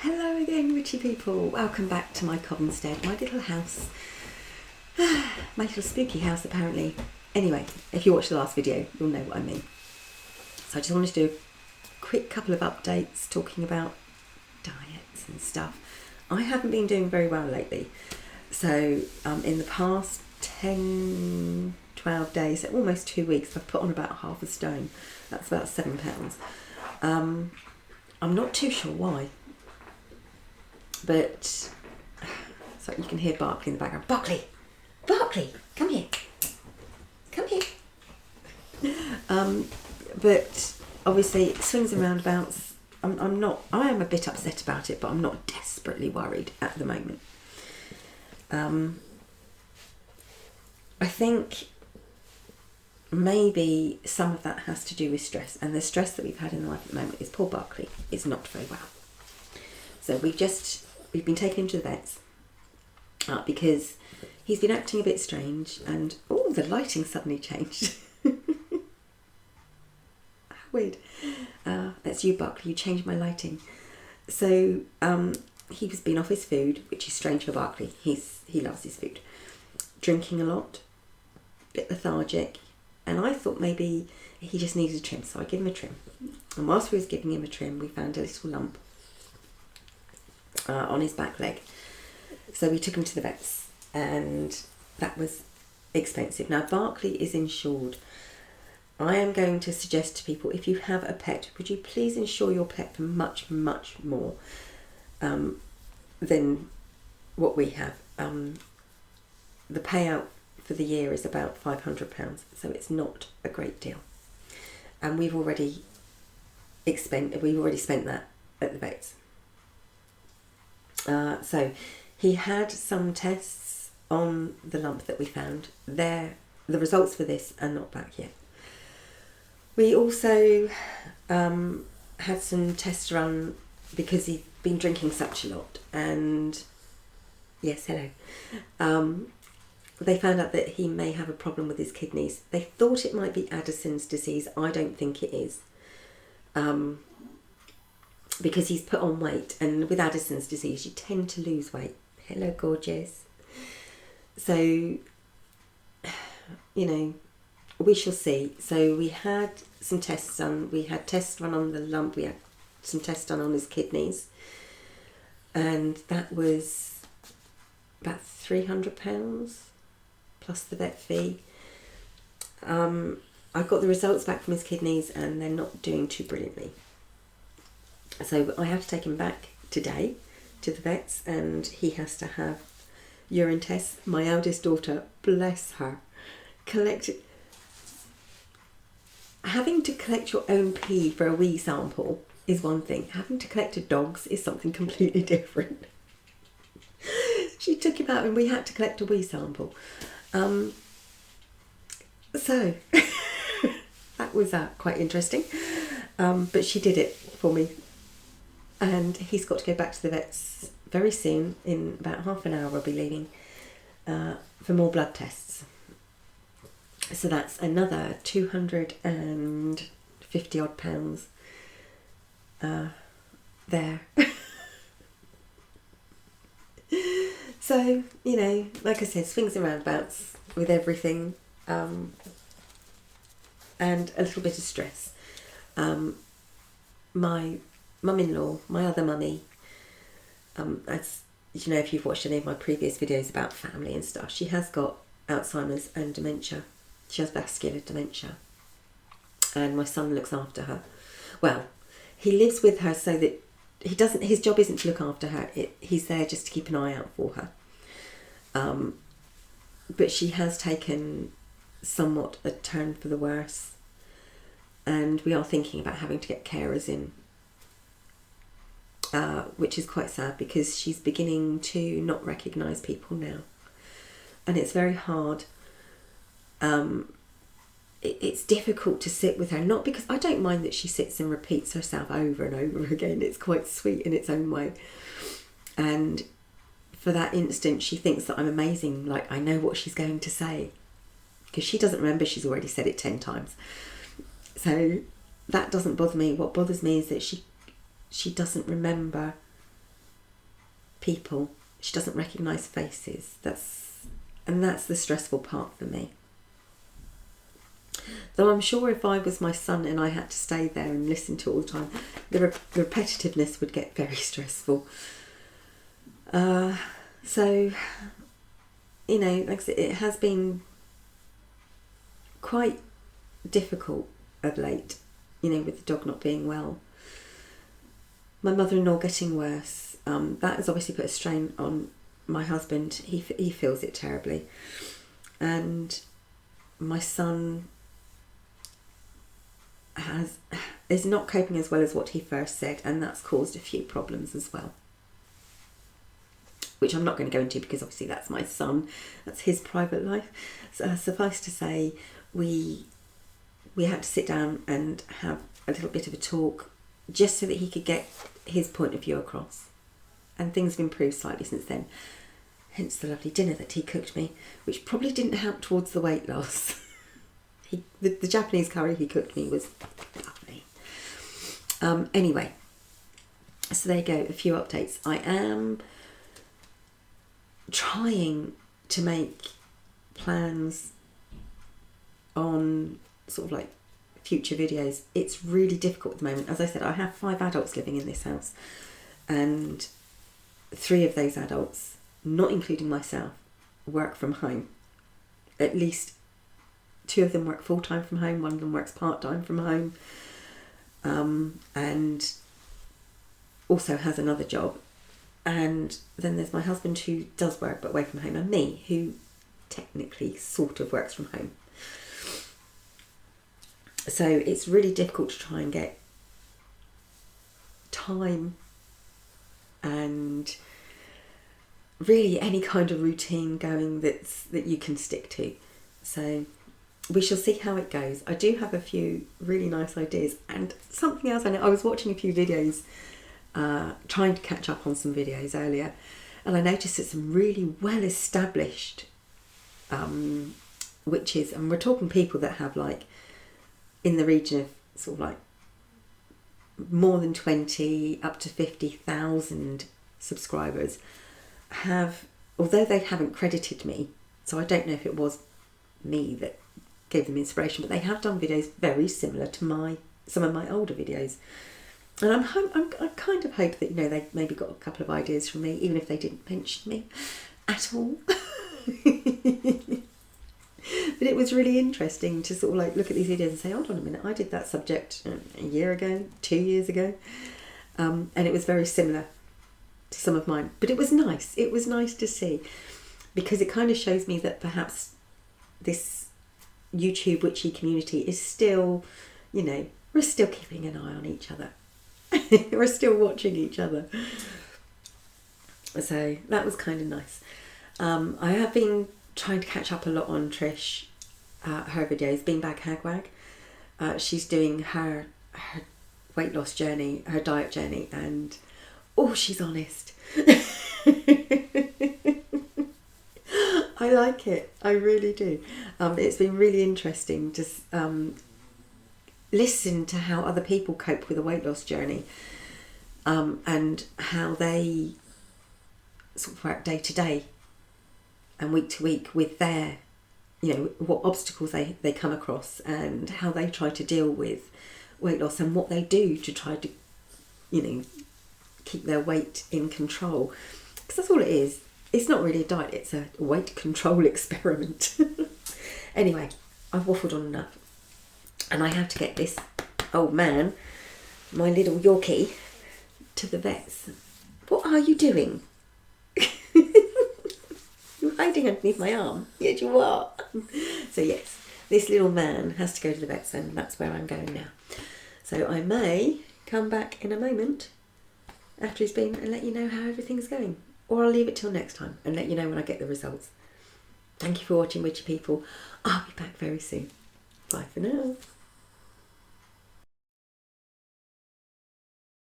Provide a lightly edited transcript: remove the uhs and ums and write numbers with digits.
Hello again, witchy people. Welcome back to my cobhamstead, my little house. My little spooky house, apparently. Anyway, if you watched the last video, you'll know what I mean. So I just wanted to do a quick couple of updates talking about diets and stuff. I haven't been doing very well lately. So in the past 10, 12 days, almost 2 weeks, I've put on about half a stone. That's about 7 pounds. I'm not too sure why. But, so you can hear Barkley in the background. Barkley, come here. Come here. But obviously, swings and roundabouts. I am a bit upset about it, but I'm not desperately worried at the moment. I think maybe some of that has to do with stress, and the stress that we've had in life at the moment is poor Barkley is not very well. So we've been taken him to the vets because he's been acting a bit strange, and oh, the lighting suddenly changed. How weird. That's you, Barkley. You changed my lighting. So he's been off his food, which is strange for Barkley. He loves his food. Drinking a lot, a bit lethargic, and I thought maybe he just needed a trim, so I gave him a trim. And whilst we was giving him a trim, we found a little lump on his back leg. So we took him to the vets, and that was expensive. Now Barkley is insured. I am going to suggest to people, if you have a pet, would you please insure your pet for much, much more than what we have. The payout for the year is about £500, so it's not a great deal. And we've already spent that at the vets. So he had some tests on the lump that we found. The results for this are not back yet. We also had some tests run because he'd been drinking such a lot, and yes, hello. They found out that he may have a problem with his kidneys. They thought it might be Addison's disease. I don't think it is. Because he's put on weight, and with Addison's disease you tend to lose weight. Hello, gorgeous. So, you know, we shall see. So we had some tests done. We had tests run on the lump. We had some tests done on his kidneys, and that was about £300 plus the vet fee. I got the results back from his kidneys, and they're not doing too brilliantly. So I have to take him back today to the vets, and he has to have urine tests. My eldest daughter, bless her, having to collect your own pee for a wee sample is one thing. Having to collect a dog's is something completely different. She took him out and we had to collect a wee sample. So that was quite interesting. But she did it for me. And he's got to go back to the vets very soon. In about half an hour we'll be leaving for more blood tests. So that's another 250 odd pounds there. So, you know, like I said, swings and roundabouts with everything, and a little bit of stress. My mum-in-law, my other mummy, as you know, if you've watched any of my previous videos about family and stuff, she has got Alzheimer's and dementia. She has vascular dementia, and my son looks after her. Well, he lives with her so that his job isn't to look after her. He's there just to keep an eye out for her. But she has taken somewhat a turn for the worse, and we are thinking about having to get carers in, which is quite sad because she's beginning to not recognise people now, and it's very hard. It's difficult to sit with her, not because I don't mind that she sits and repeats herself over and over again. It's quite sweet in its own way, and for that instant she thinks that I'm amazing, like I know what she's going to say, because she doesn't remember she's already said it 10 times. So that doesn't bother me. What bothers me is that she doesn't remember people. She doesn't recognise faces. That's the stressful part for me. Though I'm sure if I was my son and I had to stay there and listen to it all the time, the repetitiveness would get very stressful. So, you know, like I said, it has been quite difficult of late, you know, with the dog not being well. My mother-in-law getting worse. That has obviously put a strain on my husband. He feels it terribly. And my son is not coping as well as what he first said, and that's caused a few problems as well, which I'm not going to go into because obviously that's my son, that's his private life. So, suffice to say, we had to sit down and have a little bit of a talk just so that he could get his point of view across, and things have improved slightly since then, hence the lovely dinner that he cooked me, which probably didn't help towards the weight loss. The Japanese curry he cooked me was lovely. Anyway, so there you go, a few updates. I am trying to make plans on sort of like future videos. It's really difficult at the moment. As I said, I have 5 adults living in this house, and 3 of those adults, not including myself, work from home. At least 2 of them work full-time from home, 1 of them works part-time from home, and also has another job. And then there's my husband, who does work but away from home, and me, who technically sort of works from home. So it's really difficult to try and get time and really any kind of routine going that you can stick to. So we shall see how it goes. I do have a few really nice ideas, and something else I know. I was watching a few videos, trying to catch up on some videos earlier, and I noticed that some really well established witches, and we're talking people that have like in the region of sort of like more than 20 up to 50,000 subscribers, have, although they haven't credited me, so I don't know if it was me that gave them inspiration, but they have done videos very similar to some of my older videos, and I kind of hope that, you know, they maybe got a couple of ideas from me, even if they didn't mention me at all. But it was really interesting to sort of like look at these videos and say, hold on a minute, I did that subject a year ago, 2 years ago, and it was very similar to some of mine. But it was nice. It was nice to see, because it kind of shows me that perhaps this YouTube witchy community is still, you know, we're still keeping an eye on each other. We're still watching each other. So that was kind of nice. I have been trying to catch up a lot on Trish, her videos, BeanbagHagWag. She's doing her weight loss journey, her diet journey, and oh, she's honest. I like it. I really do. It's been really interesting to listen to how other people cope with a weight loss journey, and how they sort of work day to day and week to week with their, you know, what obstacles they come across, and how they try to deal with weight loss, and what they do to try to, you know, keep their weight in control. Because that's all it is. It's not really a diet, it's a weight control experiment. Anyway, I've waffled on enough, and I have to get this old man, my little Yorkie, to the vets. What are you doing? You're hiding underneath my arm. Yes, you are. So yes, this little man has to go to the vets, and that's where I'm going now. So I may come back in a moment after he's been and let you know how everything's going. Or I'll leave it till next time and let you know when I get the results. Thank you for watching, witchy people. I'll be back very soon. Bye for now.